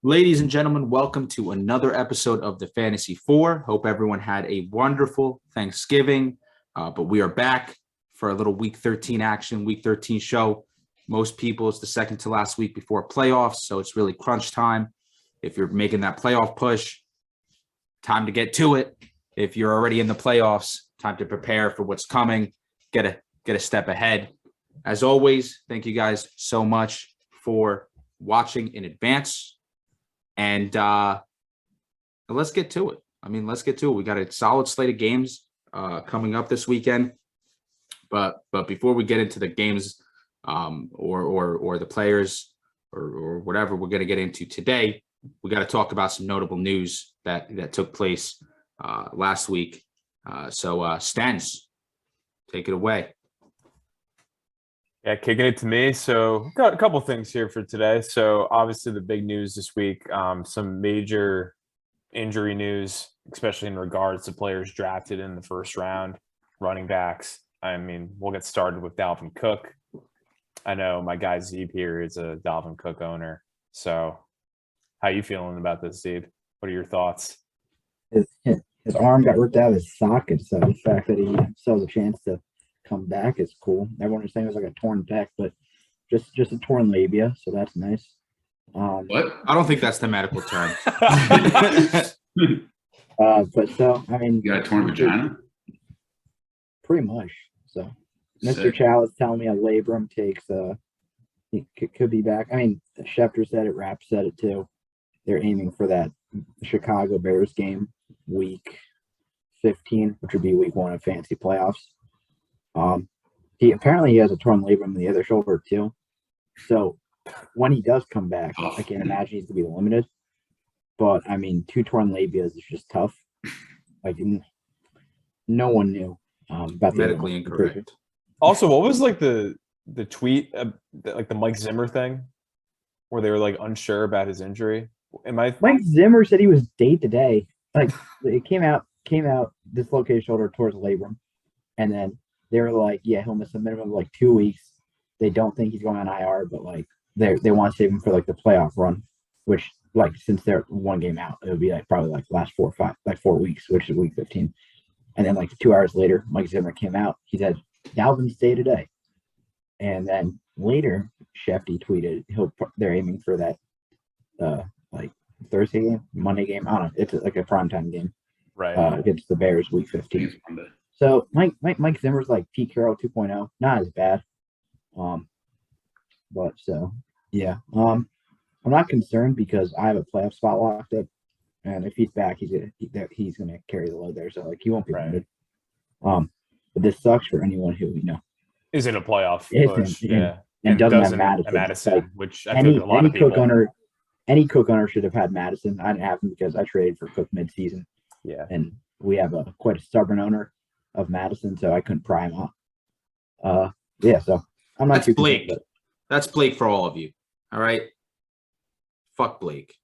Ladies and gentlemen, welcome to another episode of the Fantasy Four. Hope everyone had a wonderful Thanksgiving, but we are back for a little Week 13 action, Week 13 show. Most people, it's the second to last week before playoffs, so it's really crunch time. If you're making that playoff push, time to get to it. If you're already in the playoffs, time to prepare for what's coming, get a step ahead. As always, thank you guys so much for watching in advance. And let's get to it. Let's get to it. We got a solid slate of games coming up this weekend. But before we get into the games or the players or whatever we're going to get into today, we got to talk about some notable news that took place last week. So Stens, take it away. Yeah, kicking it to me. So got a couple things here for today. So obviously the big news this week, some major injury news, especially in regards to players drafted in the first round, running backs. We'll get started with Dalvin Cook. I know my guy Zeeb here is a Dalvin Cook owner. So how you feeling about this, Zeeb? What are your thoughts? His arm got ripped out of his socket, so the fact that he still has a chance to come back is cool. Everyone was saying it was like a torn pec, but just a torn labia, so that's nice. What? I don't think that's the medical term. But so you got a torn vagina? Pretty much. So Mr. Chow is telling me a labrum takes he could be back. Schefter said it, Rapp said it too. They're aiming for that Chicago Bears game, week 15, which would be week 1 of fantasy playoffs. He has a torn labrum in the other shoulder too. So when he does come back, I can't imagine he's gonna be limited. But 2 torn labias is just tough. Like no one knew about the medically incorrect. Also, what was like the tweet, like the Mike Zimmer thing, where they were like unsure about his injury? Mike Zimmer said he was day to day. Like it came out dislocated shoulder towards labrum, and then they were like, yeah, he'll miss a minimum of like 2 weeks. They don't think he's going on IR, but like they want to save him for like the playoff run, which like since they're 1 game out, it would be like probably like last 4 weeks, which is week 15. And then like 2 hours later, Mike Zimmer came out. He said, Dalvin's day to day. And then later, Shefty tweeted they're aiming for that like Thursday game, Monday game. I don't know. It's like a primetime game, right? Against the Bears, week 15. So Mike Zimmer's like Pete Carroll 2.0, not as bad. But so yeah. I'm not concerned because I have a playoff spot locked up, and if he's back, he's gonna carry the load there. So like he won't be limited. But this sucks for anyone who is in a playoff push, and doesn't have Madison. Like, which I feel like a lot of people. Any Cook owner should have had Madison. I didn't have him because I traded for Cook midseason. Yeah, and we have quite a stubborn owner of Madison, so I couldn't pry him off. So I'm not. That's Blake. That's Blake for all of you. All right. Fuck Blake.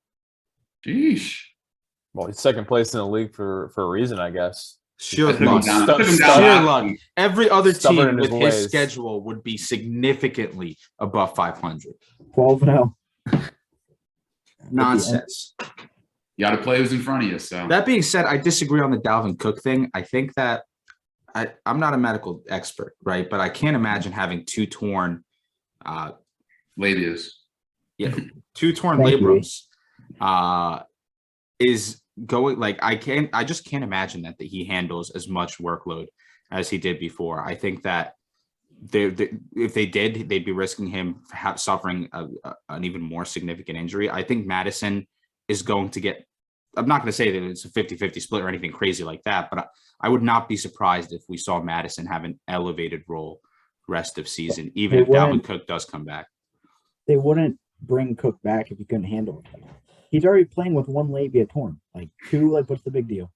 Sheesh. Well, he's second place in the league for a reason, I guess. Sheer luck. Every other team with his schedule would be significantly above 500. 12-0. Nonsense. You got to play who's in front of you. So that being said, I disagree on the Dalvin Cook thing. I think that I'm not a medical expert, right? But I can't imagine having 2 torn labias. Yeah, 2 torn labrums is going like I just can't imagine that he handles as much workload as he did before. I think that if they did, they'd be risking him suffering an even more significant injury. I think Madison is going to get. I'm not going to say that it's a 50-50 split or anything crazy like that, but I would not be surprised if we saw Madison have an elevated role rest of season, even if Dalvin Cook does come back. They wouldn't bring Cook back if he couldn't handle it. He's already playing with 1 labia torn. Like 2, like what's the big deal?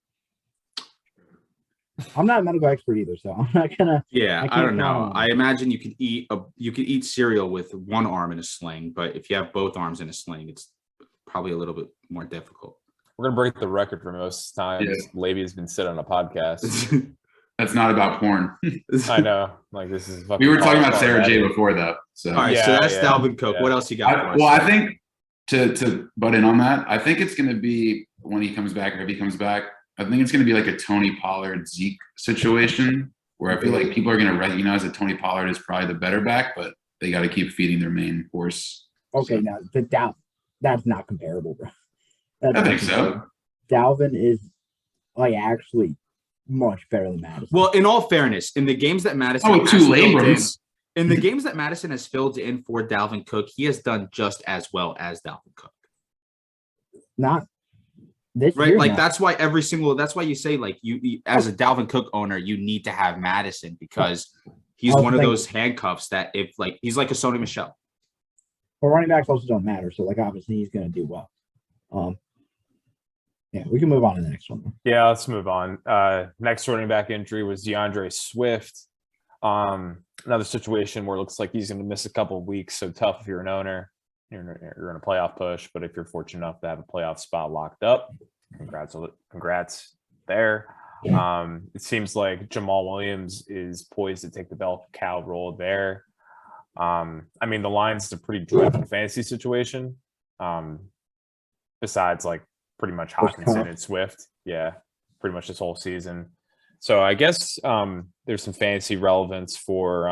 I'm not a medical expert either, so I'm not gonna. Yeah, I don't know. I imagine you could eat cereal with 1 arm in a sling, but if you have both arms in a sling, it's probably a little bit more difficult. We're gonna break the record for most times. Yeah. Labia has been said on a podcast. That's not about porn. I know. Like this is. We were talking about Sarah J before, though. So all right, so that's Dalvin Cook. What else you got? I think to butt in on that, I think it's going to be when he comes back, or if he comes back, I think it's going to be like a Tony Pollard Zeke situation where I feel like people are going to recognize that Tony Pollard is probably the better back, but they got to keep feeding their main horse. Okay, now that's not comparable, bro. That's I not think so. comparable. Dalvin is like actually much better than Madison. Well, in all fairness, in the games that Madison Oh, has two filled in, Labrams. in the games that Madison has filled in for Dalvin Cook, he has done just as well as Dalvin Cook. Not this Right, year. like now. that's why you say like you as a Dalvin Cook owner, you need to have Madison because he's I was one of thinking- those handcuffs that if like he's like a Sony Michelle. Well, running backs also don't matter. So like obviously he's gonna do well. Yeah, we can move on to the next one. Yeah, let's move on. Next running back injury was Deandre Swift. Another situation where it looks like he's going to miss a couple of weeks. So tough if you're an owner. You're in a playoff push, but if you're fortunate enough to have a playoff spot locked up, congrats there. It seems like Jamal Williams is poised to take the bell cow role there. I mean, the Lions is a pretty dreadful fantasy situation. Besides, like pretty much Hawkinson and Swift, yeah, pretty much this whole season. So I guess there's some fantasy relevance for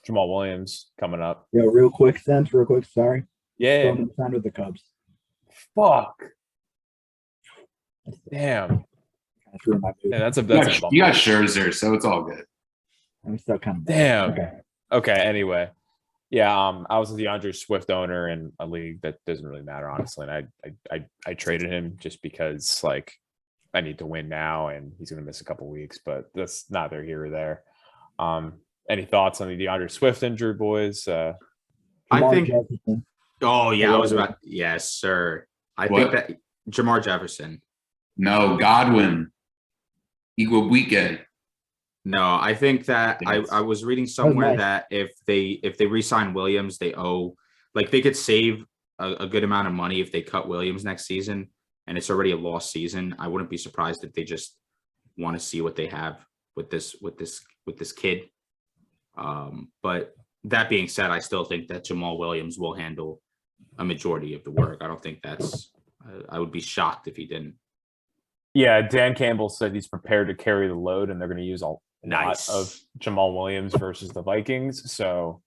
Jamal Williams coming up. Yeah, real quick. Sorry. Yeah. Signed with the Cubs. Fuck. Damn. That's ruined my mood. Yeah, that's a You bummer. got Scherzer, so it's all good. I'm still kind of Damn. Okay. Okay. Anyway, yeah. I was a DeAndre Swift owner in a league that doesn't really matter, honestly. And I traded him just because like I need to win now, and he's going to miss a couple weeks. But that's neither here or there. Any thoughts on the DeAndre Swift injury, boys? I Lamar think. Jefferson. Oh yeah, I was about. Yes, sir. I think that Jamar Jefferson. No, Godwin. Igwebuike. No, I think that I was reading somewhere nice. that if they re-sign Williams, they owe like they could save a good amount of money if they cut Williams next season, and it's already a lost season. I wouldn't be surprised if they just want to see what they have with this kid. But that being said, I still think that Jamal Williams will handle a majority of the work. I don't think that's. I would be shocked if he didn't. Yeah, Dan Campbell said he's prepared to carry the load, and they're going to use a lot of Jamal Williams versus the Vikings. So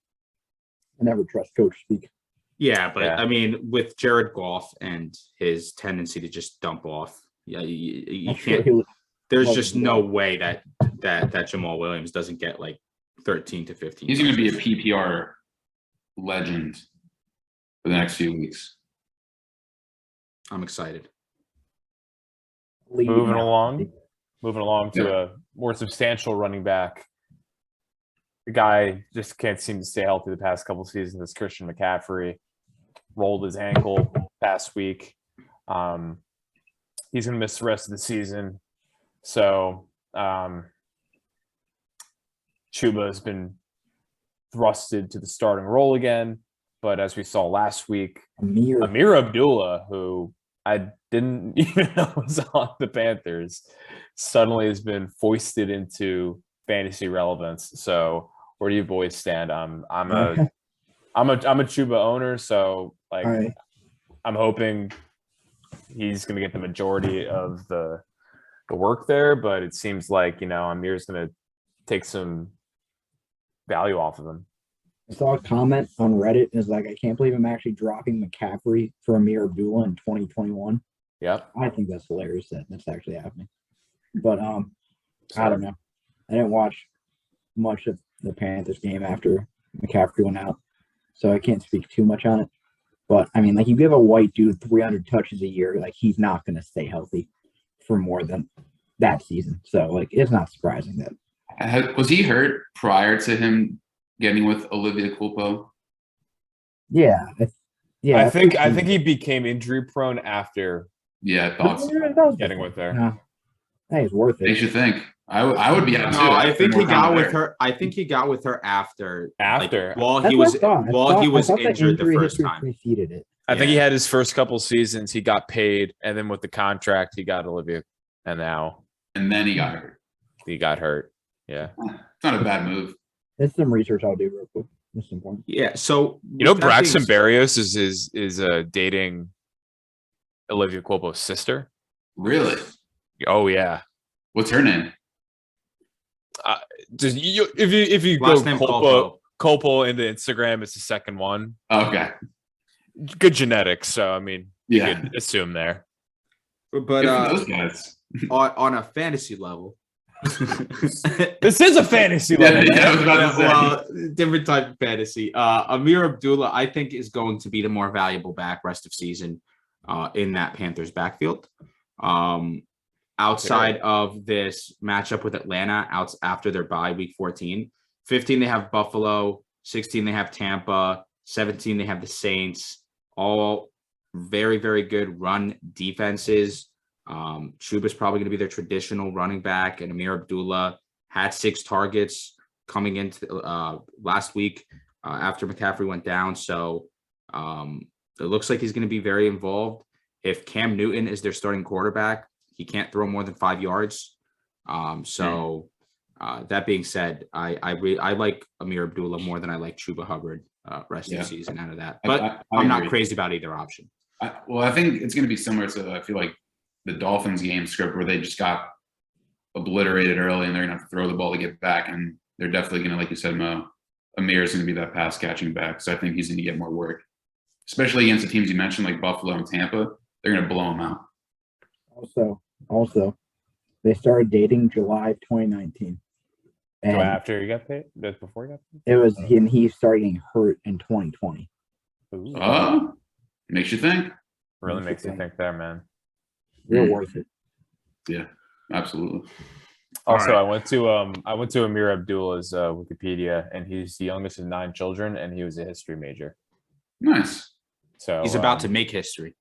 I never trust coach speak. Yeah, but Yeah. I mean, with Jared Goff and his tendency to just dump off, yeah, you I'm sure can't. he was- There's love just to do no that. way that Jamal Williams doesn't get like 13 to 15. He's going to be a touches. PPR legend for the next few weeks. I'm excited. leading moving out. along to a more substantial running back. The guy just can't seem to stay healthy the past couple seasons. It's Christian McCaffrey. Rolled his ankle past week. He's going to miss the rest of the season. So Chuba has been thrusted to the starting role again. But as we saw last week, Amir Abdullah, who I didn't even know was on the Panthers, suddenly has been foisted into fantasy relevance. So where do you boys stand? I'm a Chuba owner, so like All right. I'm hoping he's going to get the majority of the work there, but it seems like Amir's going to take some value off of him. I saw a comment on Reddit and it's like, I can't believe I'm actually dropping McCaffrey for Amir Abdullah in 2021. Yep. I think that's hilarious that that's actually happening. But I don't know. I didn't watch much of the Panthers game after McCaffrey went out, so I can't speak too much on it. But I mean, like, you give a white dude 300 touches a year, like, he's not going to stay healthy for more than that season. So like, it's not surprising that. Was he hurt prior to him getting with Olivia Culpo? Yeah. I think he became injury prone after Yeah, I thought so. getting with her. No, I think it's worth They it. should think. I would be out too. No, I think he More got time with there. her. I think he got with her after. After. like, while That's he what was I thought. while he was I thought that injured the injury first history time. preceded it. I think he had his first couple seasons. He got paid, and then with the contract, he got Olivia, and now And then he got hurt. he got hurt. Yeah. It's not a bad move. It's some research I'll do real quick. That's important. Yeah. So You know, with that Braxton being- Berrios is dating Olivia Cuopo's sister. Really? Oh yeah. What's her name? Just if you go Last name Copo into Instagram, it's the second one. Okay. Good genetics, so I mean, you Yeah. could assume there. But Good for those guys. on a fantasy level, This is a fantasy Yeah, level. I was about to say. well, different type of fantasy. Amir Abdullah, I think, is going to be the more valuable back rest of season in that Panthers backfield. Outside of this matchup with Atlanta, after their bye week 14, 15 they have Buffalo, 16 they have Tampa, 17 they have the Saints. All very, very good run defenses. Chuba's probably going to be their traditional running back, and Amir Abdullah had 6 targets coming into last week after McCaffrey went down. So it looks like he's going to be very involved. If Cam Newton is their starting quarterback, he can't throw more than 5 yards. That being said, I like Amir Abdullah more than I like Chuba Hubbard rest of the season out of that. But I'm not crazy about either option. I think it's going to be similar to, I feel like, the Dolphins game script where they just got obliterated early and they're going to have to throw the ball to get back. And they're definitely going to, like you said, Mo, Amir is going to be that pass catching back. So I think he's going to get more work, especially against the teams you mentioned, like Buffalo and Tampa. They're going to blow him out. Also, they started dating July of 2019. And after you got paid? That's before you got paid? it was he started getting hurt in 2020. Ooh. Makes you think. Really makes you think there, man. Real worth it. Yeah, absolutely. Also, All I went to Amir Abdullah's Wikipedia, and he's the youngest of 9 children, and he was a history major. Nice. So He's about to make history.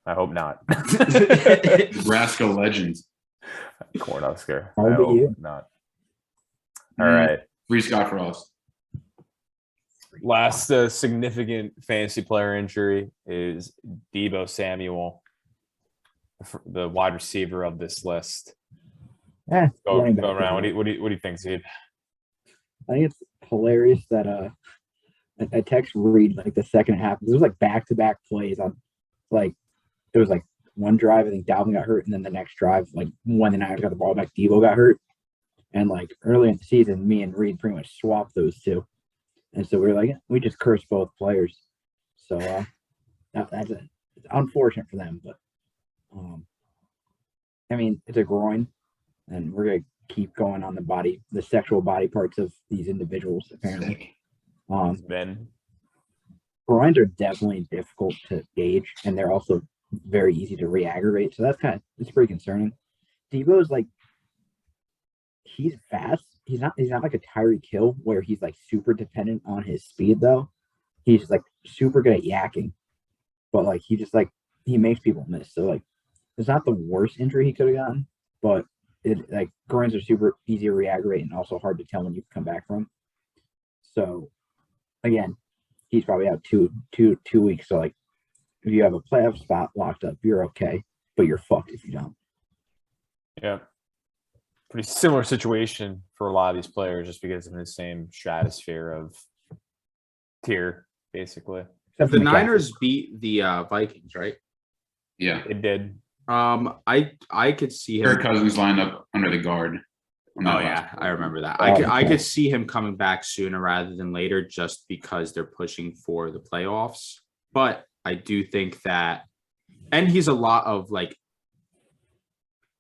I hope not. Nebraska legends. Cornhusker. How I old are hope you? not. All right. Free Scott Frost. Last significant fantasy player injury is Debo Samuel, the wide receiver of this list. Yeah, Go around. What do you think, Steve? I think it's hilarious that I text Reed like the second half. It was like back-to-back plays on, like, there was like one drive, I think Dalvin got hurt, and then the next drive, like when the Niners got the ball back, Debo got hurt. And like early in the season, me and Reed pretty much swapped those two. And so we were like, we just cursed both players. So it's unfortunate for them, but I mean, it's a groin, and we're gonna keep going on the sexual body parts of these individuals, apparently. Ben. Groins are definitely difficult to gauge, and they're also very easy to re-aggravate. So it's pretty concerning. Debo's like, he's fast. He's not like a Tyreek Hill where he's like super dependent on his speed though. He's like super good at yakking, but like he makes people miss. So like it's not the worst injury he could have gotten, but like groins are super easy to re-aggravate and also hard to tell when you come back from. So again, he's probably out two weeks. So like if you have a playoff spot locked up, you're okay, but you're fucked if you don't. Yeah. Pretty similar situation for a lot of these players just because in the same stratosphere of tier, basically. Except for The McCaffrey. Niners beat the Vikings, right? Yeah. It did. I could see him. Kirk Cousins lined up under the guard. Oh yeah, I remember that. Oh, I okay. could see him coming back sooner rather than later, just because they're pushing for the playoffs. But I do think that, and he's a lot of like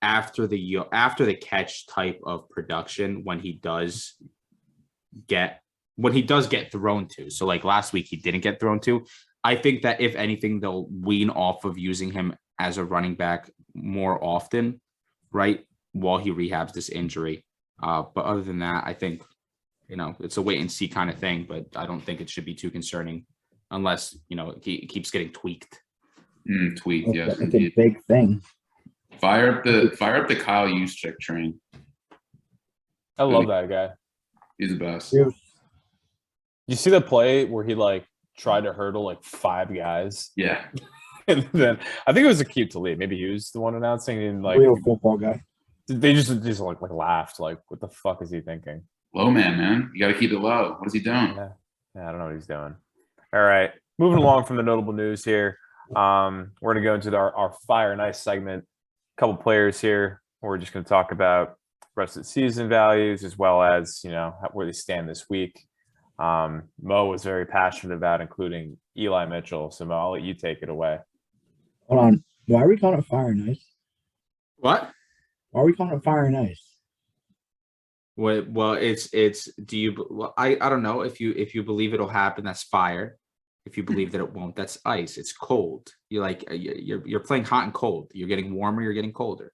after the catch type of production when he does get thrown to. So like last week he didn't get thrown to. I think that if anything, they'll wean off of using him as a running back more often, right? While he rehabs this injury. But other than that, I think, it's a wait and see kind of thing, but I don't think it should be too concerning unless, he keeps getting tweaked. Tweaked, yes. It's a big thing. Fire up the Kyle Juszczyk train. I love that guy. He's the best. You see the play where he like tried to hurdle like 5 guys? Yeah. And then I think it was a cute to lead. Maybe he was the one announcing, and like Real football guy. they just like laughed. Like, what the fuck is he thinking? Low man. You got to keep it low. What is he doing? Yeah, I don't know what he's doing. All right, moving along from the notable news here. We're going to go into our Fire and Ice segment. A couple players here. We're just going to talk about rest of the season values as well as, where they stand this week. Mo was very passionate about including Eli Mitchell. So, Mo, I'll let you take it away. Hold on. Why are we calling it Fire and Ice? What? Why are we calling it Fire and Ice? Well, it's. Do you? Well, I don't know. If you believe it'll happen, that's fire. If you believe that it won't, that's ice. It's cold. You're playing hot and cold. You're getting warmer. You're getting colder.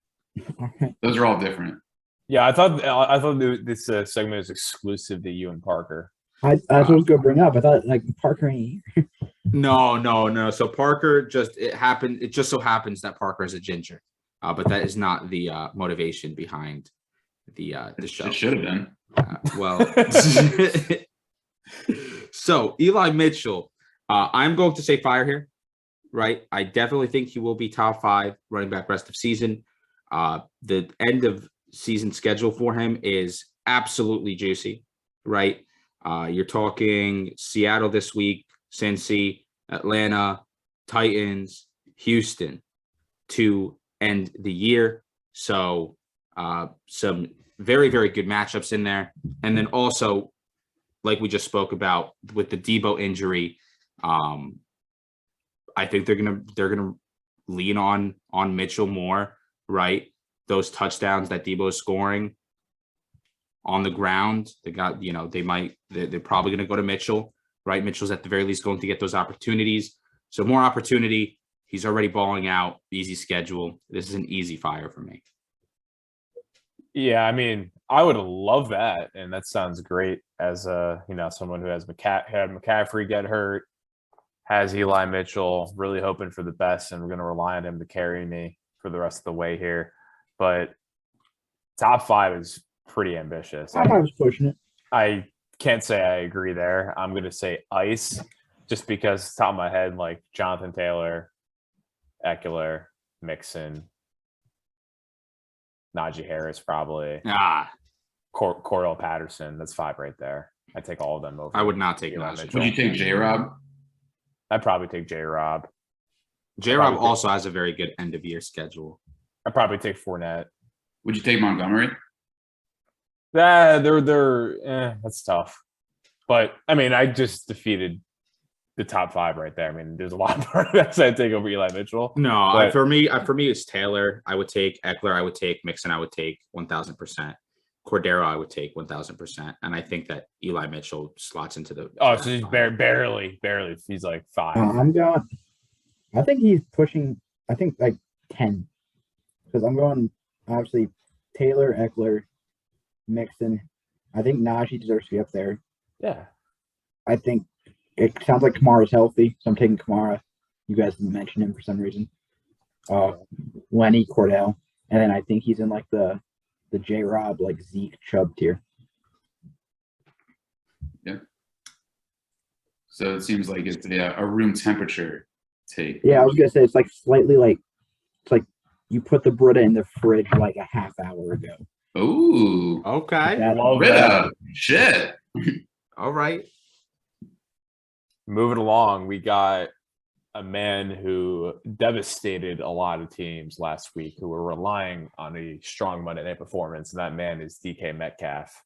Okay. Those are all different. Yeah, I thought this segment was exclusive to you and Parker. That's what I was going to bring up. I thought like Parker ain't here. No. So Parker it happened. It just so happens that Parker is a ginger, but that is not the motivation behind the show. It should have been. Well, so Eli Mitchell, I'm going to say fire here, right? I definitely think he will be top 5 running back rest of season. The end of season schedule for him is absolutely juicy, right? You're talking Seattle this week, Cincy, Atlanta, Titans, Houston to end the year. So some very, very good matchups in there. And then also, like we just spoke about with the Debo injury, I think they're gonna lean on Mitchell more, right? Those touchdowns that Debo is scoring on the ground, they're probably gonna go to Mitchell, right? Mitchell's at the very least going to get those opportunities. So more opportunity. He's already balling out, easy schedule. This is an easy fire for me. Yeah, I mean, I would love that, and that sounds great as someone who has had McCaffrey get hurt, has Eli Mitchell, really hoping for the best, and we're going to rely on him to carry me for the rest of the way here. But top 5 is pretty ambitious. I was pushing it. I can't say I agree there. I'm going to say ice, just because top of my head, like Jonathan Taylor, Eckler, Mixon, Najee Harris, probably. Cordell Patterson. That's 5 right there. I take all of them over. I would not take Eli Najee. Mitchell. Would you take J-Rob? I'd probably take J-Rob. J-Rob also has a very good end of year schedule. I'd probably take Fournette. Would you take Montgomery? That's tough. But I mean, I just defeated the top 5 right there. I mean, there's a lot of quarterbacks I'd take over Eli Mitchell. No, but for me, it's Taylor. I would take Eckler. I would take Mixon. I would take 1,000%. Cordero, I would take 1,000%. And I think that Eli Mitchell slots into the. So he's barely. He's like 5. I'm going. I think he's pushing. I think like 10, because I'm going obviously Taylor, Eckler, Mixon. I think Najee deserves to be up there. Yeah. I think it sounds like Kamara's healthy, so I'm taking Kamara. You guys didn't mention him for some reason. Lenny, Cordell, and then I think he's in like the J-Rob, like Zeke, Chubb tier. Yeah. So it seems like it's a room temperature take. Yeah, I was gonna say it's like slightly like it's like you put the Brita in the fridge like a half hour ago. Ooh. Okay. Love Brita. that. Shit. All right. Moving along, we got a man who devastated a lot of teams last week who were relying on a strong Monday night performance, and that man is DK Metcalf.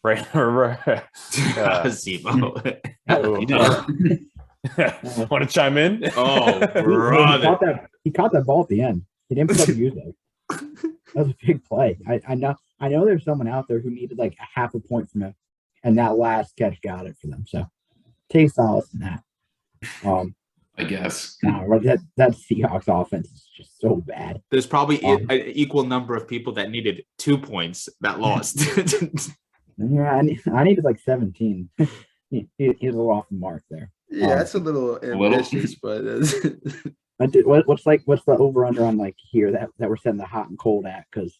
Right. Zebo. Want to chime in? Oh, brother. He caught that ball at the end. He didn't put up music. That was a big play. I know there's someone out there who needed like a half a point from him, and that last catch got it for them. So take solace in that. I guess. No, that Seahawks offense is just so bad. There's probably an equal number of people that needed 2 points that lost. Yeah, I needed like 17. He's a little off the mark there. Yeah, that's a little ambitious, but what's the over under on like here that we're setting the hot and cold at? Because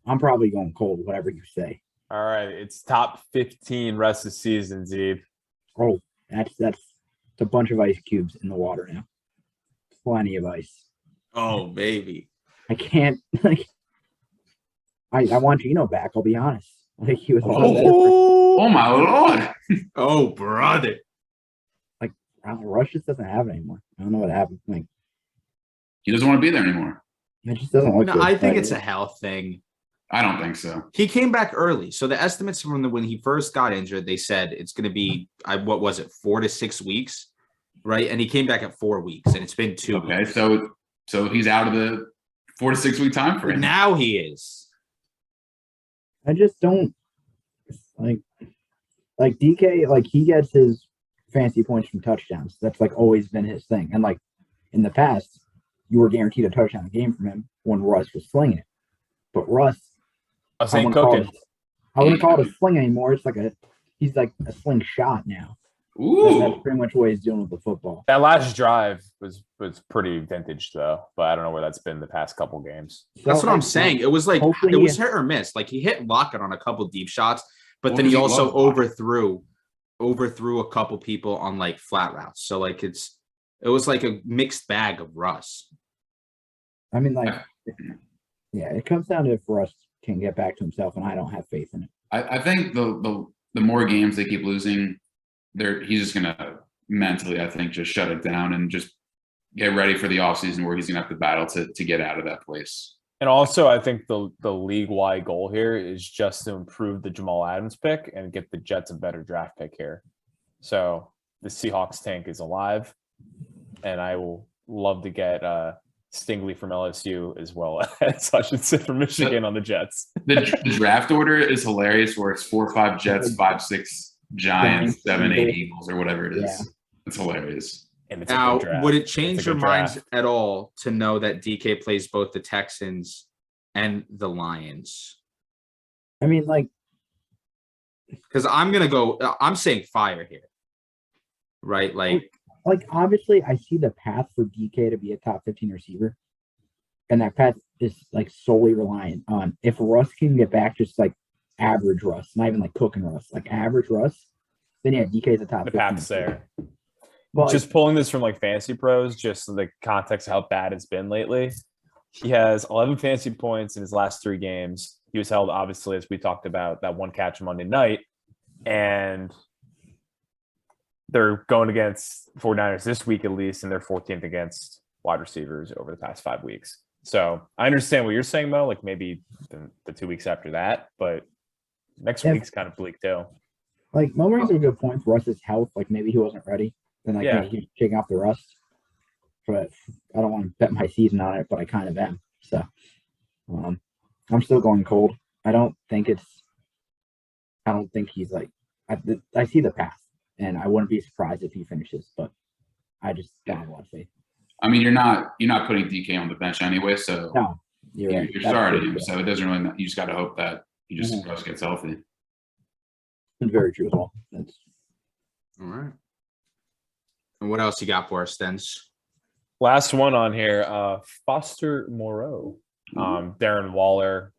I'm probably going cold, whatever you say. All right, it's top 15 rest of the season, Zeeb. Oh, that's a bunch of ice cubes in the water now. Plenty of ice. oh baby. I can't like. I want Gino back. I'll be honest. Like he was Oh my lord! Oh, brother. Rush just doesn't have it anymore. I don't know what happened. Like He doesn't want to be there anymore. it just doesn't look No, good. I think Like, it's a health thing. I don't think so. He came back early. So the estimates from when he first got injured, they said it's going to be, what was it, 4 to 6 weeks, right? And he came back at 4 weeks, and it's been 2 Okay, weeks. so he's out of the 4 to 6 week time frame. Now he is. I just don't like DK. Like he gets his fantasy points from touchdowns. That's like always been his thing. And like in the past, you were guaranteed a touchdown a game from him when Russ was slinging it. But Russ, I ain't cooking. I wouldn't call it a sling anymore. It's like he's like a slingshot now. Ooh, That's pretty much what he's doing with the football. That last drive was pretty vintage though, but I don't know where that's been the past couple games. That's what I'm saying. It was like, hopefully it was hit or miss. Like he hit Lockett on a couple deep shots, but Well, then he he also loves Lockett. overthrew a couple people on like flat routes. So like it was like a mixed bag of Russ. I mean, like, yeah, it comes down to if Russ can get back to himself, and I don't have faith in it. I think the more games they keep losing, he's just gonna mentally, I think, just shut it down and just get ready for the offseason where he's gonna have to battle to get out of that place. And also, I think the league-wide goal here is just to improve the Jamal Adams pick and get the Jets a better draft pick here. So the Seahawks tank is alive, and I will love to get Stingley from LSU as well as Hutchinson from Michigan on the Jets. The draft order is hilarious where it's 4 or 5 Jets, 5, 6 Giants, 7, 8 Eagles, or whatever it is. Yeah. It's hilarious. And it's a Now, good draft. would it It's change a your good minds draft. at all to know that DK plays both the Texans and the Lions? I mean, like, Because I'm saying fire here. Right? Like obviously, I see the path for DK to be a top 15 receiver, and that path is like solely reliant on if Russ can get back just like average Russ, not even like cooking Russ, like average Russ, then yeah, DK is a top The 15 path's receiver. there. But Just pulling this from like Fantasy Pros, just the context of how bad it's been lately. He has 11 fantasy points in his last 3 games. He was held, obviously, as we talked about, that one catch Monday night. And they're going against 49ers this week, at least, and they're 14th against wide receivers over the past 5 weeks. So I understand what you're saying, Mo, like maybe the 2 weeks after that, but next week's kind of bleak too. like Mo brings up a good point for Russ's health. Like maybe he wasn't ready, then like Yeah. he's shaking off the rust. But I don't want to bet my season on it, but I kind of am. So I'm still going cold. I don't think he's like I see the path, and I wouldn't be surprised if he finishes, but I just don't have a lot of faith. I mean, you're not putting DK on the bench anyway, so No, you're right. you're That's starting true, him. yeah. So it doesn't really. You just got to hope that he just Mhm. Russ gets healthy. It's very true as well. That's all right. And what else you got for us, Stens? Last one on here, Foster Moreau, Darren Waller.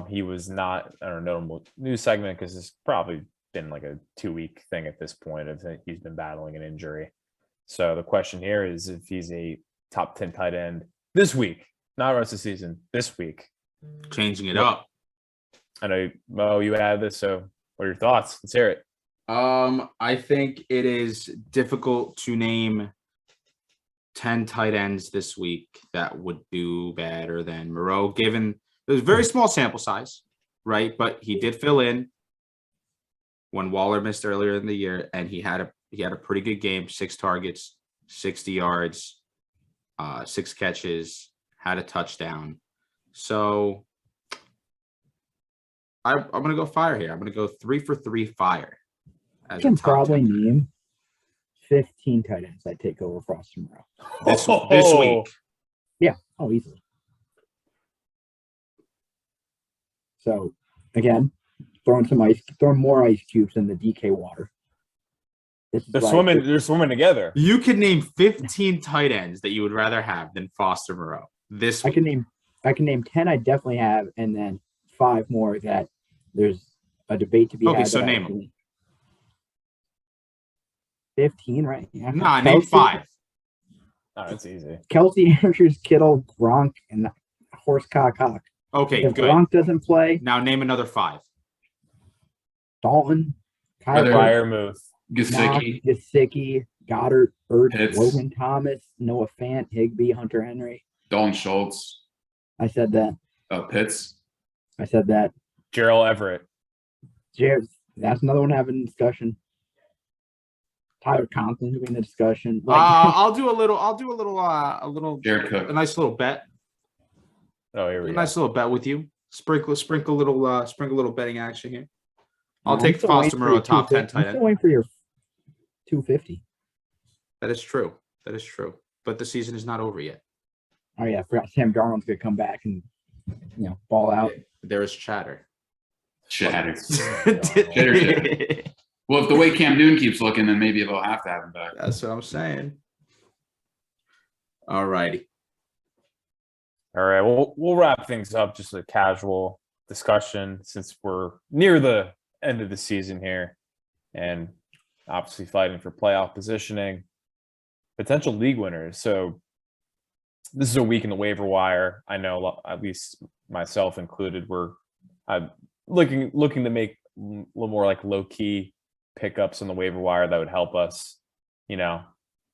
He was not a notable news segment because it's probably been like a 2-week thing at this point. I think he's been battling an injury. So the question here is if he's a top 10 tight end this week, not rest of the season, this week. Changing it up. I know, Mo, you added this, so what are your thoughts? Let's hear it. I think it is difficult to name 10 tight ends this week that would do better than Moreau, given there's a very small sample size, right? But he did fill in when Waller missed earlier in the year, and he had a pretty good game, 6 targets, 60 yards, 6 catches, had a touchdown. So I'm going to go fire here. I'm going to go 3 for 3 fire. I can probably name 15 tight ends that take over Foster Moreau. This week. Yeah. Oh, easily. So again, throwing more ice cubes in the DK water. They're swimming together. You could name 15 tight ends that you would rather have than Foster Moreau this week. I can name 10 I definitely have, and then 5 more that there's a debate to be had. Okay, so name them. 15, right? Yeah. Nah, name 5. Oh, that's easy. Kelsey, Andrews, Kittle, Gronk, and Horsecock Hawk. Okay, If good. Gronk doesn't play, Now name another 5. Dalton, Kyle Whether- Fryermuth. Gesicki. Gesicki, Goddard, Ertz, Pitts. Logan Thomas, Noah Fant, Higbee, Hunter Henry. Dalton Schultz. I said that. Pitts. I said that. Gerald Everett. Jared, that's another one having discussion. Tyler Conklin doing the discussion. I'll do a little Jared Cook. a nice little bet. Oh, here we A go. nice little bet with you. Sprinkle a little betting action here. I'll I'm take still waiting Foster for Moreau, your top 10 I'm tight still end. waiting for your 250. That is true. But the season is not over yet. Oh yeah, I forgot Sam Darnold's gonna come back and ball out. There is chatter. Shatter. Well, if the way Cam Newton keeps looking, then maybe they'll have to have him back. That's what I'm saying. All righty. All right, we'll wrap things up. Just a casual discussion since we're near the end of the season here, and obviously fighting for playoff positioning, potential league winners. So this is a week in the waiver wire. I know, at least myself included, I'm looking to make a little more like low key pickups on the waiver wire that would help us,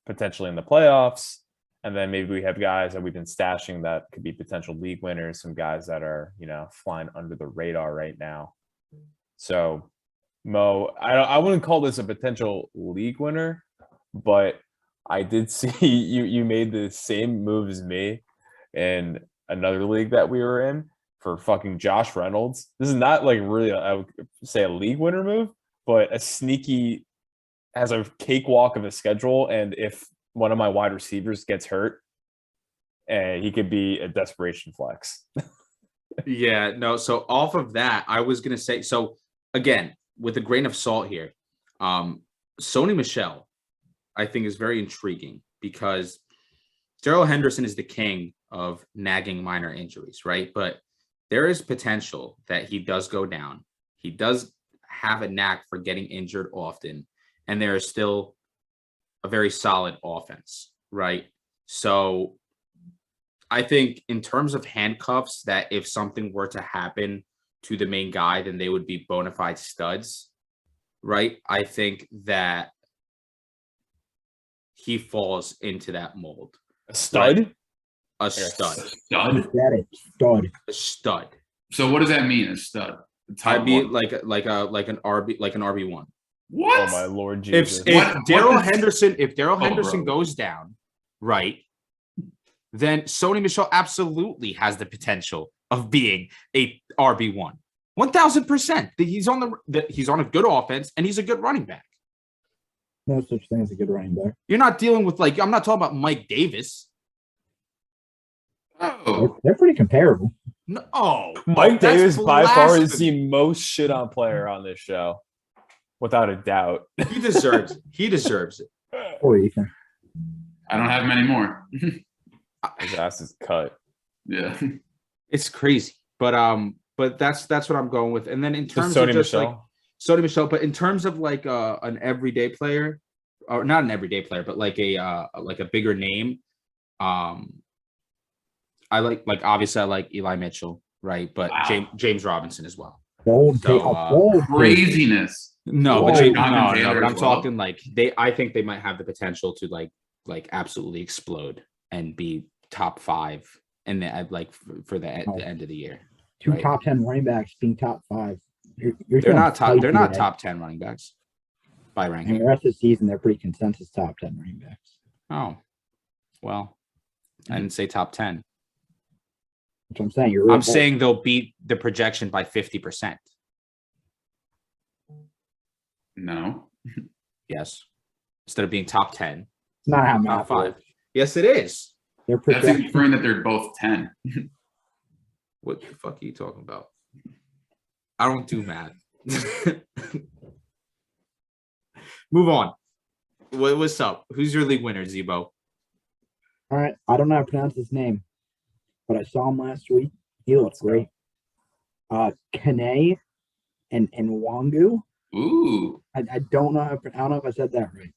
potentially in the playoffs. And then maybe we have guys that we've been stashing that could be potential league winners, some guys that are, flying under the radar right now. So, Mo, I wouldn't call this a potential league winner, but I did see you made the same move as me in another league that we were in for fucking Josh Reynolds. This is not like really, I would say, a league winner move, but a sneaky, has a cakewalk of a schedule. And if one of my wide receivers gets hurt, he could be a desperation flex. Yeah, no. So off of that, I was going to say, so again, with a grain of salt here, Sony Michelle, I think, is very intriguing because Darrell Henderson is the king of nagging minor injuries, right? But there is potential that he does go down. He does have a knack for getting injured often, and there is still a very solid offense, right? So I think in terms of handcuffs, that if something were to happen to the main guy, then they would be bona fide studs, right? I think that he falls into that mold. A stud? Right? A stud. Stud. Stud. A stud. So what does that mean? A stud? I'd be like an RB1. What? Oh my Lord Jesus! If What Darrell does- Henderson bro. goes down, right, then Sony Michelle absolutely has the potential of being a RB1. 1,000%. He's on a good offense and he's a good running back. No such thing as a good running back. You're not dealing with I'm not talking about Mike Davis. Oh, They're pretty comparable. No, Mike that's Davis by far is blasphemy. the most shit on player on this show, without a doubt. He deserves it. He deserves it. Poor Ethan. I don't have many more. His ass is cut. Yeah. It's crazy, but that's what I'm going with. And then in terms Sony of just Michelle. Sony Michelle, but in terms of an everyday player, or not an everyday player, but like a bigger name, I obviously I like Eli Mitchell, right? But Wow. James Robinson as well. Bold So, take. A bold take. Craziness. No, Whoa. but Jonathan Taylor but I'm as well. talking I think they might have the potential to absolutely explode and be top 5 and then for the end of the year. Two Right. top 10 running backs being top 5. You're They're feeling not top. They're spicy not today. top 10 running backs by And ranking. the rest of the season, they're pretty consensus top 10 running backs. Oh, well, I didn't say top 10. That's what I'm saying. You're I'm saying they'll beat the projection by 50%. No. Yes. Instead of being top 10, it's not how top math 5. works. Yes, it is. They're That's projecting. inferring that they're both 10. What the fuck are you talking about? I don't do math. Move on. What's up? Who's your league winner, Zebo? All right. I don't know how to pronounce his name, but I saw him last week. He looks great. Kane and Wangu. Ooh. I don't know how I don't know if I said that right.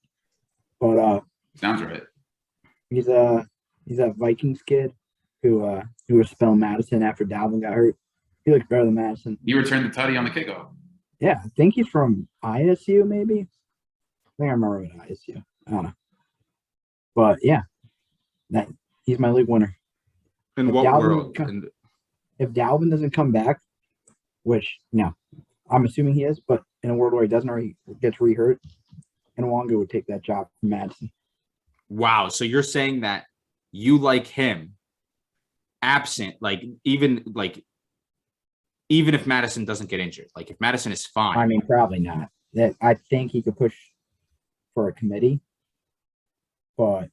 But Sounds right. he's that Vikings kid who was spelling Madison after Dalvin got hurt. He looks better than Madison. You returned the tutty on the kickoff. Yeah, I think he's from ISU, maybe. I think I remember him at ISU. I don't know. But yeah, he's my league winner. In If what Dalvin world? If Dalvin doesn't come back, which no, I'm assuming he is, but in a world where he doesn't or he gets re-hurt, Nwanga would take that job from Madison. Wow. So you're saying that you like him absent, even if Madison doesn't get injured, like if Madison is fine. I mean, probably not. I think he could push for a committee, but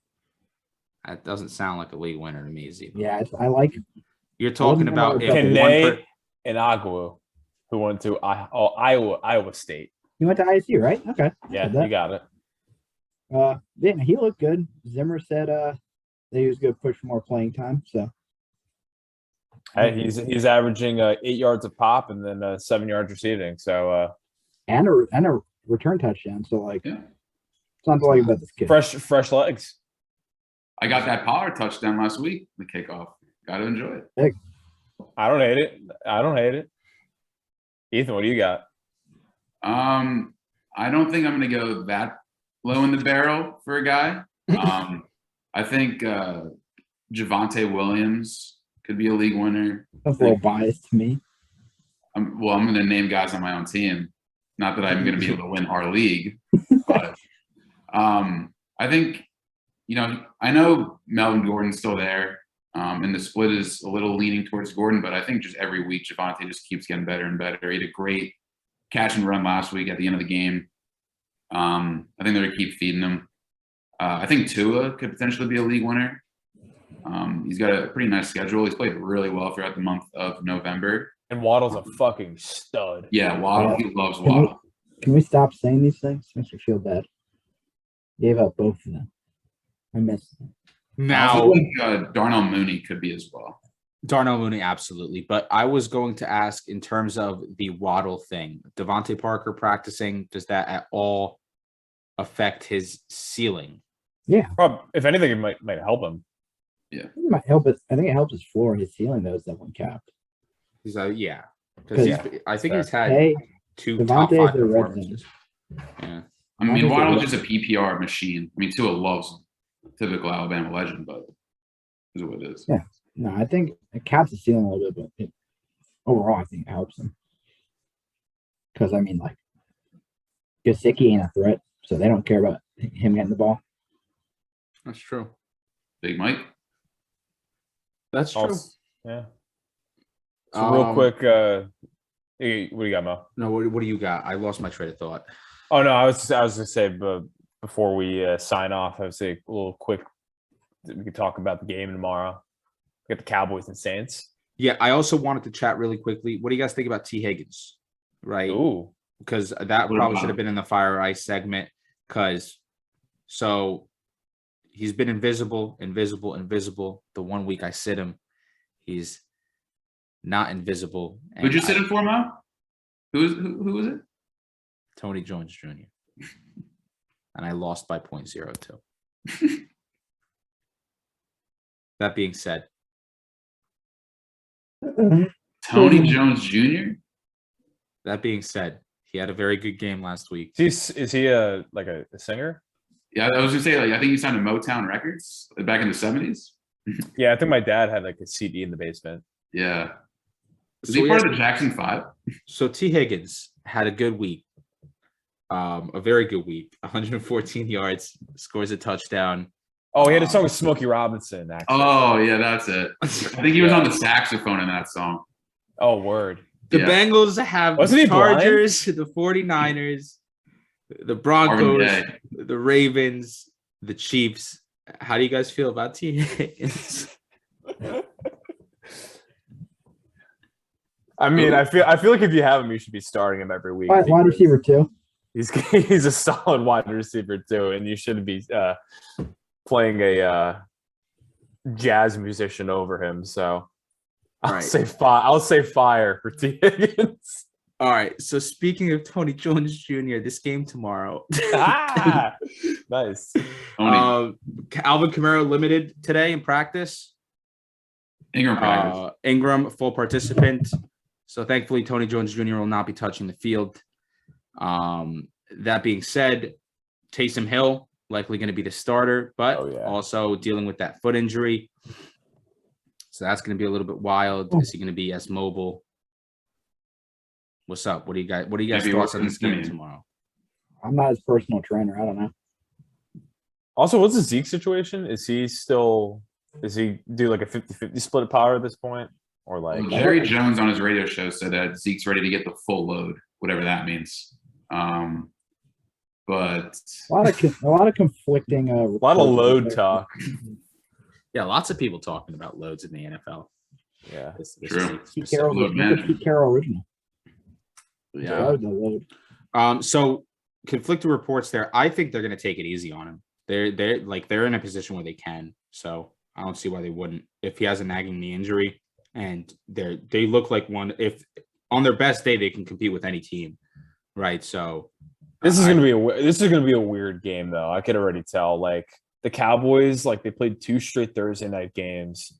that doesn't sound like a league winner to me, Z. yeah, I like him. You're talking about if Kene and Agua, who went to Iowa State. He went to ISU, right? Okay. Yeah, you got it. Yeah, he looked good. Zimmer said that he was going to push for more playing time. So, hey, he's averaging 8 yards a pop and then 7 yards receiving. So, and a return touchdown. So, sounds like about this kid. Fresh legs. I got that Pollard touchdown last week. The kickoff. Got to enjoy it. Big. I don't hate it. Ethan, what do you got? I don't think I'm going to go that low in the barrel for a guy. I think Javonte Williams could be a league winner. That's a little biased to me. I'm going to name guys on my own team. Not that I'm going to be able to win our league, but I think, I know Melvin Gordon's still there, and the split is a little leaning towards Gordon, but I think just every week Javonte just keeps getting better and better. He had a great catch and run last week at the end of the game. I think they're going to keep feeding him. I think Tua could potentially be a league winner. He's got a pretty nice schedule. He's played really well throughout the month of November. And Waddle's a fucking stud. Yeah, Waddle. He loves Waddle. Can we stop saying these things? Makes me feel bad. Gave up both of them. I missed them. Now, I think Darnold Mooney could be as well. Darnell Mooney, absolutely. But I was going to ask in terms of the Waddle thing, Devontae Parker practicing, does that at all affect his ceiling? Yeah. If anything, it might help him. Yeah. It might help it. I think it helps his floor and his ceiling, though, is that one capped. He's yeah. Because I think he's had two Devontae top 5 is a red performances. Yeah. I mean, Waddle's just a PPR machine. I mean, Tua loves him. Typical Alabama legend, but is what it is. Yeah. No, I think it caps the ceiling a little bit, but overall, I think it helps him. Because, I mean, Gesicki ain't a threat, so they don't care about him getting the ball. That's true. Big Mike. That's true. Yeah. So real quick, what do you got, Mo? No, what do you got? I lost my train of thought. Oh no, I was gonna say, but before we sign off, I would say a little quick. We could talk about the game tomorrow. We got the Cowboys and Saints. Yeah, I also wanted to chat really quickly. What do you guys think about T. Higgins? Right? Ooh, because that probably should have been in the Fire Ice segment. Because he's been invisible. The 1 week I sit him, he's not invisible. Who'd you sit him for, Mo? Who was it? Tony Jones Jr. And I lost by 0.02. That being said, Tony Jones Jr. That being said, he had a very good game last week. Is he a singer? Yeah, I was gonna say, I think he signed to Motown Records back in the 70s. Yeah, I think my dad had a CD in the basement. Yeah. Is he part of the Jackson 5? So T. Higgins had a good week. A very good week. 114 yards, scores a touchdown. Oh, he had a song with Smokey Robinson, actually. Oh, yeah, that's it. I think he was on the saxophone in that song. Oh, word. The Bengals have the Chargers, the 49ers, the Broncos, the Ravens, the Chiefs. How do you guys feel about T. Higgins? I mean, I feel like if you have him, you should be starting him every week. Wide receiver too. He's a solid wide receiver too, and you shouldn't be playing a jazz musician over him. So I'll say fire for T. Higgins. All right. So speaking of Tony Jones Jr., this game tomorrow. Nice. Alvin Kamara limited today in practice. Ingram full participant. So thankfully, Tony Jones Jr. will not be touching the field. That being said, Taysom Hill likely going to be the starter, but also dealing with that foot injury. So that's going to be a little bit wild. Is he going to be as mobile? What's up? What do you guys thoughts on this game tomorrow? I'm not his personal trainer. I don't know. Also, what's the Zeke situation? Does he do like a 50-50 split of power at this point? Or like Jerry Jones on his radio show said that Zeke's ready to get the full load, whatever that means. But a lot of conflicting. A lot of load talk. Yeah, lots of people talking about loads in the NFL. Yeah, true. Pete Carroll original. Yeah. So conflicting reports there. I think they're going to take it easy on him. They're in a position where they can. So I don't see why they wouldn't. If he has a nagging knee injury, and they look like one. If on their best day they can compete with any team, right? So this is going to be a weird game, though. I could already tell. Like the Cowboys, like they played 2 straight Thursday night games.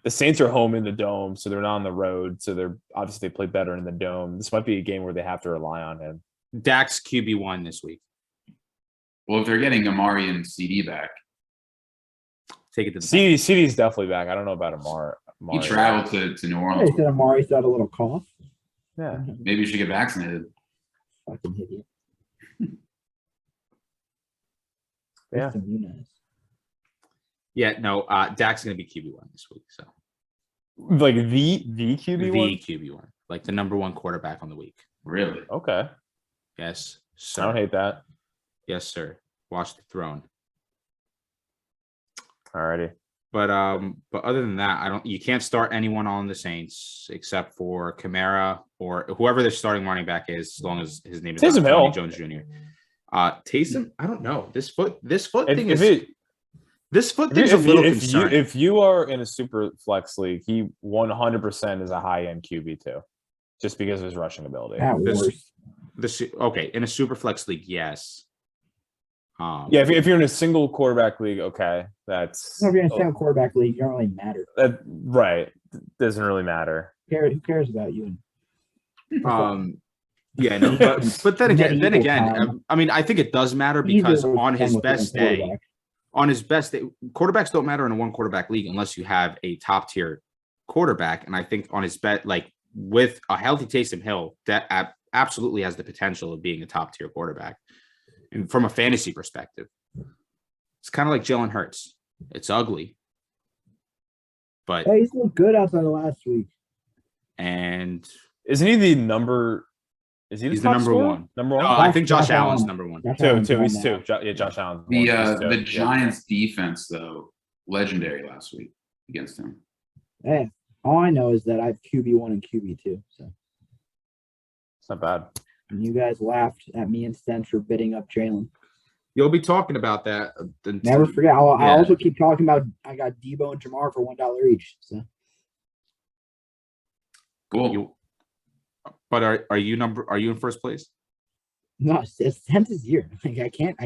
The Saints are home in the dome, so they're not on the road. So they're obviously they play better in the dome. This might be a game where they have to rely on him. Dak's QB1 this week. Well, if they're getting Amari and CD back, take it to the CD is definitely back. I don't know about Amari. He traveled to New Orleans. He said Amari's got a little cough. Yeah, maybe you should get vaccinated. Fucking idiot. Yeah. Yeah, no, Dak's going to be QB1 this week. So, like the QB1, the QB1, like the number 1 quarterback on the week. Really? Okay. Yes, sir. I don't hate that. Yes, sir. Watch the throne. Alrighty. But other than that, you can't start anyone on the Saints except for Kamara or whoever their starting running back is, as long as his name is Taysom Tony Jones Jr. Taysom, I don't know. This foot thing is a little concerning. If you are in a super flex league, he 100% is a high end QB too, just because of his rushing ability. Okay, in a super flex league, yes. If you're in a single quarterback league, okay, that's. If you're in a single quarterback league, you don't really matter. Right, doesn't really matter. Who cares about you? Yeah, no, but then again, I mean, I think it does matter because on his best day, quarterbacks don't matter in a 1 quarterback league unless you have a top tier quarterback. And I think on his like with a healthy Taysom Hill, that absolutely has the potential of being a top tier quarterback. And from a fantasy perspective, it's kind of like Jalen Hurts. It's ugly, but he's looked good outside of last week. And isn't he the number? He's the number 1. Number 1. I think Josh Allen's number 1. Two. He's 2. Yeah, Josh Allen. The Giants defense though, legendary last week against him. Yeah. All I know is that I have QB1 and QB2. So it's not bad. And you guys laughed at me and Stench for bidding up Jalen. You'll be talking about that. Never forget. I also keep talking about I got Debo and Jamar for $1 each. So cool. But are you in first place? No, it's 10th this year. Like I can't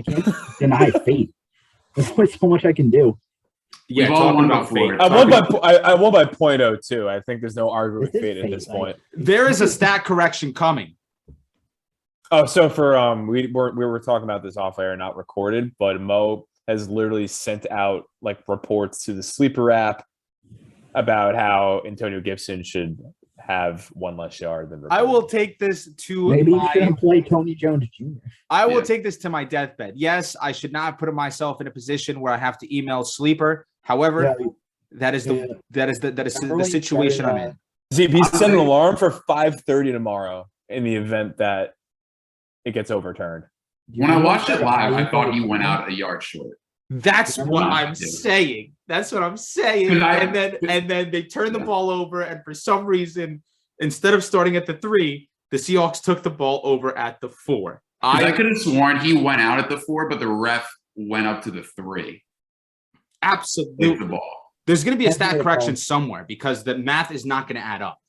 deny fate. There's only so much I can do. Yeah, talking about fate. I won by 0.02. I think there's no arguing with fate at this point. There is a stat correction coming. Oh, so for we were talking about this off air, not recorded, but Mo has literally sent out like reports to the Sleeper app about how Antonio Gibson should have 1 less yard than reported. I will take this to maybe you shouldn't play Tony Jones Jr. I will take this to my deathbed. Yes, I should not put myself in a position where I have to email Sleeper. However, that is the situation I'm in. He's set an alarm for 5:30 tomorrow in the event that it gets overturned. When I watched it live, I thought he went out a yard short. That's what I'm saying. That's what I'm saying. And then they turned the ball over, and for some reason, instead of starting at the 3, the Seahawks took the ball over at the 4. I could have sworn he went out at the 4, but the ref went up to the 3. Absolutely. With the ball. There's going to be a stat correction somewhere because the math is not going to add up,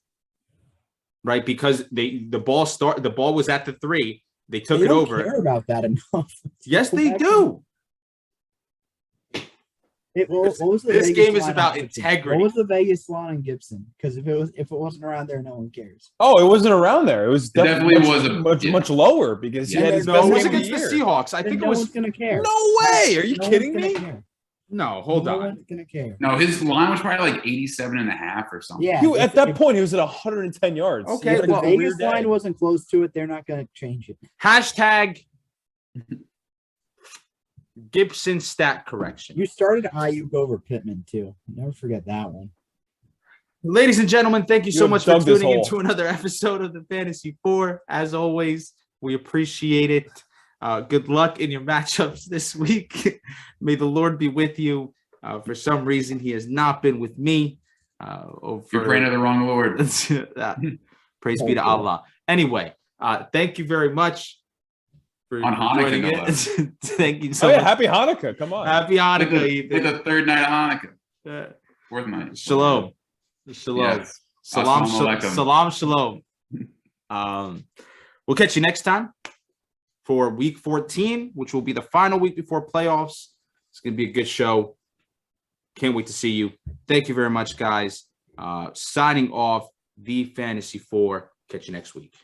right? Because the ball was at the 3. They took it over. Care about that enough. Yes, they do. What was the This Vegas game is line on about Gibson? integrity. What was the Vegas line on Gibson? Because if it wasn't around there, no one cares. Oh, it wasn't around there. It was definitely definitely was much lower because he Yeah. had his No, best it was game of against the year. Seahawks. I Then think no it was. one's gonna care. No way. Are you No kidding one's me? gonna care. No, hold No on. one's gonna care. No, his line was probably like 87.5 or something. Yeah. At that point, he was at 110 yards. Okay, He had If a the well, career Vegas line day. wasn't close to it, they're not gonna change it. Hashtag Gibson stat correction. You started Ayuk over Pittman too. Never forget that one. Ladies and gentlemen, thank you You so have much for dug this tuning hole. into another episode of the Fantasy 4. As always, we appreciate it. Good luck in your matchups this week. May the Lord be with you. For some reason, he has not been with me. You're praying to the wrong Lord. Praise be to Allah. Anyway, thank you very much for On Hanukkah, joining no it. less. Thank you so Oh yeah, much. happy Hanukkah. Come on. Happy Hanukkah, Like Ethan. the third night of Hanukkah. Uh, Fourth night. Shalom. Shalom. Yes. Salam, Assalamu alaikum. salam, shalom. We'll catch you next time for week 14, which will be the final week before playoffs. It's going to be a good show. Can't wait to see you. Thank you very much, guys. Signing off, the Fantasy 4. Catch you next week.